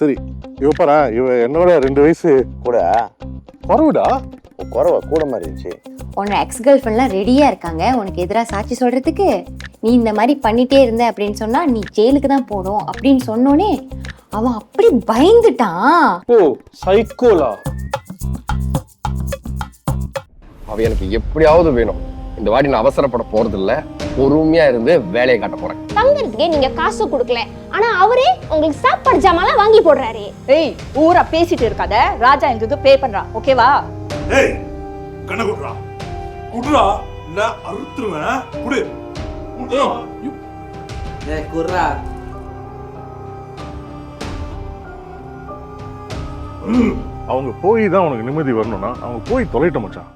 சரி இவ பாரு, இவ என்னோட 2 வயசு கூட குறவுடா. குறவ கூட மாதிரி இருந்துச்சு. உன்னோட எக்ஸ் கேர்ள் ஃப்ரெண்ட்லாம் ரெடியா இருக்காங்க உனக்கு எதிராக சாட்சி சொல்றதுக்கு. நீ இந்த மாதிரி பண்ணிட்டே இருந்த அப்படின்னு சொன்னா நீ ஜெயிலுக்கு தான் போடும் அப்படின்னு சொன்னோனே அவன் அப்படி பயந்துட்டான். ஓ சைக்கோலா. அவ எனக்கு எப்படியாவது வேணும். இந்த வாட்டி நான் அவசரப்பட போறது இல்ல, பொறுமையா இருந்து வேலையை காட்ட போறேன். தங்கறதுக்கே நீங்க காசு கொடுக்கல, ஆனா அவரே உங்களுக்கு சாப்பாடு ஜாமான்லாம் வாங்கி போடுறாரு. ஏய் ஊரா பேசிட்டு இருக்காத, ராஜா எங்களுக்கு பே பண்றான், ஓகேவா? ஏய் கண்ண குடுறா குடுறா, இல்ல அறுத்துருவேன். குடு குடுறா. ஏய் குர்ரா. அவங்க போய் தான் உனக்கு நிம்மதி வரணும்னா அவங்க போய் தொலைட்ட மச்சான்.